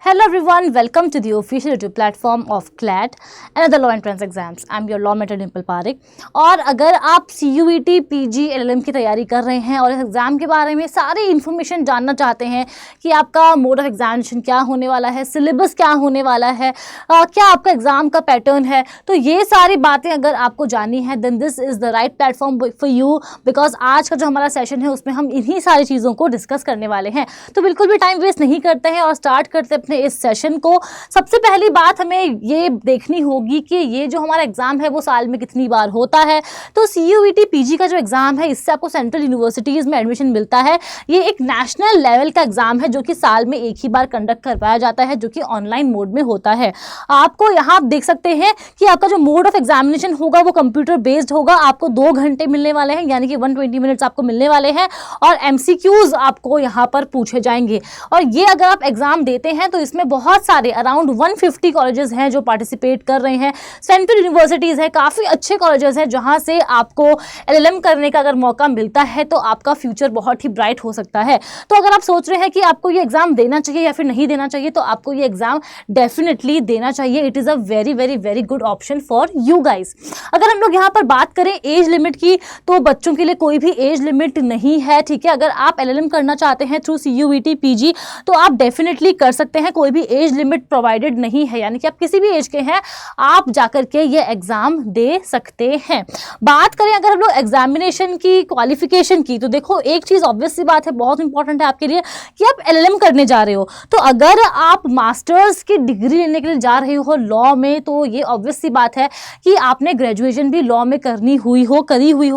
Hello everyone, welcome to the official YouTube platform of CLAT and other law entrance exams. I'm your law mentor Dimple Pareek. और अगर आप CUET PG LLM की तैयारी कर रहे हैं और इस एग्ज़ाम के बारे में सारी इन्फॉर्मेशन जानना चाहते हैं कि आपका मोड ऑफ एग्जामिनेशन क्या होने वाला है, सिलेबस क्या होने वाला है, क्या आपका एग्ज़ाम का पैटर्न है, तो ये सारी बातें अगर आपको जाननी है then this is the right platform for you, because आज का जो हमारा सेशन है उसमें हम इन्हीं सारी चीज़ों को डिस्कस करने वाले हैं। तो बिल्कुल भी टाइम वेस्ट नहीं करते हैं और स्टार्ट करते अपने इस सेशन को। सबसे पहली बात हमें ये देखनी होगी कि ये जो हमारा एग्जाम है वो साल में कितनी बार होता है। तो CUET PG का जो एग्जाम है इससे आपको सेंट्रल यूनिवर्सिटीज़ में एडमिशन मिलता है। ये एक नेशनल लेवल का एग्जाम है जो कि साल में एक ही बार कंडक्ट करवाया जाता है, जो कि ऑनलाइन मोड में होता है। आपको यहाँ आप देख सकते हैं कि आपका जो मोड ऑफ एग्जामिनेशन होगा वो कंप्यूटर बेस्ड होगा। आपको 2 घंटे मिलने वाले हैं, यानी कि 120 मिनट्स आपको मिलने वाले हैं और MCQs आपको यहाँ पर पूछे जाएंगे। और ये अगर आप एग्जाम देते हैं तो इसमें बहुत सारे अराउंड 150 कॉलेजेस हैं जो पार्टिसिपेट कर रहे हैं। सेंट्रल यूनिवर्सिटीज़ हैं, काफ़ी अच्छे कॉलेजेस हैं जहां से आपको LLM करने का अगर मौका मिलता है तो आपका फ्यूचर बहुत ही ब्राइट हो सकता है। तो अगर आप सोच रहे हैं कि आपको ये एग्ज़ाम देना चाहिए या फिर नहीं देना चाहिए, तो आपको ये एग्ज़ाम डेफिनेटली देना चाहिए। It is a very very very good option for you guys. अगर हम लोग यहाँ पर बात करें एज लिमिट की, तो बच्चों के लिए कोई भी एज लिमिट नहीं है, ठीक है। अगर आप LLM करना चाहते हैं थ्रू CUET PG तो आप डेफिनेटली कर सकते हैं, कोई भी एज लिमिट प्रोवाइडेड नहीं है, यानी कि आप किसी भी एज के हैं आप जाकर के ये एग्जाम दे सकते हैं। बात करें अगर हम लोग एग्जामिनेशन की क्वालिफिकेशन की, तो देखो एक चीज़ ऑब्वियस सी बात है, बहुत इंपॉर्टेंट है आपके लिए कि आप LLM करने जा रहे हो। तो अगर आप मास्टर्स की डिग्री लेने के लिए जा रहे हो लॉ में, तो ये ऑब्वियस सी बात है कि आपने ग्रेजुएशन भी लॉ में करी हुई हो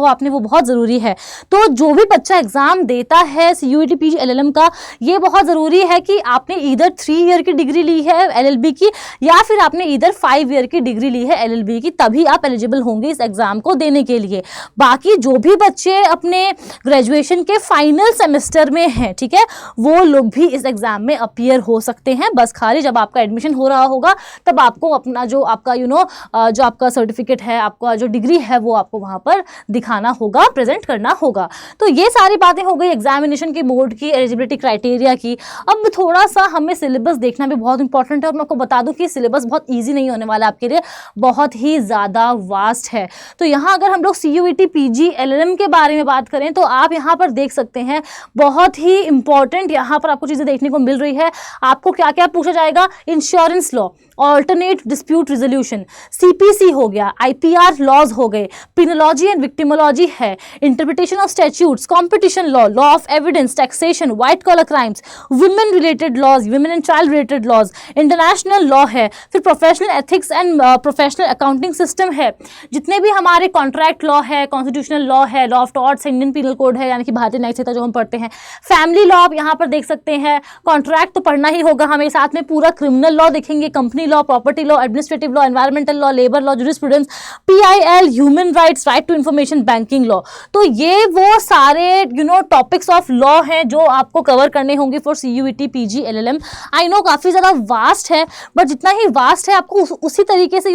आपने, वो बहुत ज़रूरी है। तो जो भी बच्चा एग्जाम देता है CUET PG LLM का, ये बहुत ज़रूरी है कि आपने इधर 3 ईयर की डिग्री ली है LLB की, या फिर आपने इधर 5 ईयर की डिग्री ली है LLB की, तभी आप एलिजिबल होंगे इस एग्जाम को देने के लिए। बाकी जो भी बच्चे अपने ग्रेजुएशन के फाइनल सेमेस्टर में हैं, ठीक है, वो लोग भी इस एग्जाम में अपीयर हो सकते हैं। बस खाली जब आपका एडमिशन हो रहा होगा तब आपको अपना जो आपका जो आपका सर्टिफिकेट है, आपका जो डिग्री है, वो आपको वहां पर दिखाना होगा, प्रेजेंट करना होगा। तो ये सारी बातें हो गई एग्जामिनेशन की, बोर्ड की, एलिजिबिलिटी क्राइटेरिया की। अब थोड़ा सा हमें सिलेबस देखना भी बहुत इंपॉर्टेंट है और मैं आपको बता दूं कि सिलेबस बहुत इजी नहीं होने वाला आपके लिए, बहुत ही ज़्यादा वास्ट है। तो यहाँ अगर हम लोग CUET PG LLM के बारे में बात करें तो आप यहाँ पर देख सकते हैं बहुत ही इंपॉर्टेंट यहाँ पर आपको चीज़ें देखने को मिल रही है। आपको क्या क्या पूछा जाएगा, insurance law, alternate dispute resolution, CPC हो गया, IPR लॉज हो गए, पिनोलॉजी एंड विक्टिमोलॉजी है, interpretation of statutes, competition law, law of evidence, taxation, white collar crimes, women related laws, women and child related laws, international law है, फिर professional ethics and professional accounting system है, जितने भी हमारे contract law है, constitutional law है, law of torts, Indian penal code है, यानी कि भारतीय न्यायिक संहिता जो हम पढ़ते हैं, फैमिली लॉ आप यहाँ पर देख सकते हैं। कॉन्ट्रैक्ट तो पढ़ना ही होगा हमें, साथ में पूरा क्रिमिनल लॉ देखेंगे, company law, property law, administrative law, environmental law, labour law, jurisprudence, PIL, human rights, right to information, banking law. तो ये वो सारे टॉपिक्स ऑफ लॉ हैं जो आपको कवर करने होंगे for CUET PG LLM। I know काफ़ी ज़्यादा वास्ट है, बट जितना ही वास्ट है आपको उसी तरीके से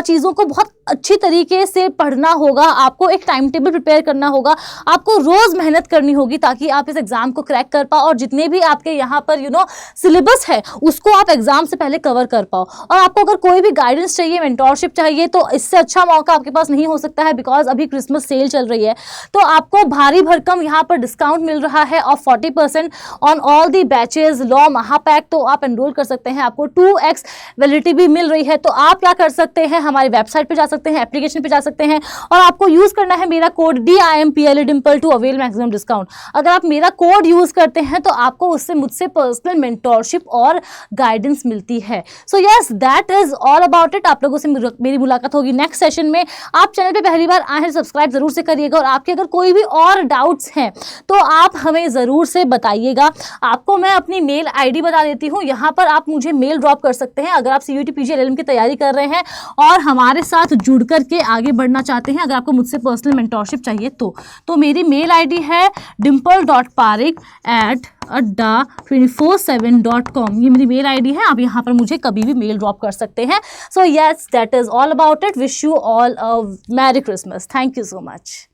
चीज़ों को बहुत अच्छी तरीके से पढ़ना होगा। आपको एक टाइम टेबल प्रिपेयर करना होगा, आपको रोज़ मेहनत करनी होगी ताकि आप इस एग्ज़ाम को क्रैक कर पाओ और जितने भी आपके यहाँ पर सिलेबस है उसको आप एग्ज़ाम से पहले कवर कर पाओ। और आपको अगर कोई भी गाइडेंस चाहिए, मेंटोरशिप चाहिए, तो इससे अच्छा मौका आपके पास नहीं हो सकता है, बिकॉज अभी क्रिसमस सेल चल रही है। तो आपको भारी भरकम यहाँ पर डिस्काउंट मिल रहा है off 40% on all the batches law महापैक, तो आप एनरोल कर सकते हैं। आपको 2x वैलिडिटी भी मिल रही है। तो आप क्या कर सकते हैं, हमारी वेबसाइट पे जा सकते हैं, एप्लीकेशन पे जा सकते हैं और आपको यूज करना है मेरा code DIMPLDIMPLE to avail maximum discount. अगर आप मेरा कोड यूज करते हैं तो आपको उससे मुझसे पर्सनल मेंटोरशिप और गाइडेंस मिलती है। So yes, that is all about it. आप लोगों से मेरी मुलाकात होगी नेक्स्ट सेशन में। आप चैनल पे पहली बार आए हैं, सब्सक्राइब जरूर से करिएगा और आपके अगर कोई भी और डाउट्स हैं तो आप हमें ज़रूर से बताइएगा। आपको मैं अपनी मेल ID बता देती हूँ, यहाँ पर आप मुझे मेल ड्रॉप कर सकते हैं अगर आप CUET PG LLM की तैयारी कर रहे हैं और हमारे साथ जुड़ करके आगे बढ़ना चाहते हैं। अगर आपको मुझसे पर्सनल मेंटोरशिप चाहिए तो मेरी मेल ID है dimple.parik@247.com। ये मेरी मेल ID है, आप यहाँ पर मुझे कभी भी मेल ड्रॉप कर सकते हैं। So yes, that is all about it. Wish you all a merry Christmas. Thank you so much.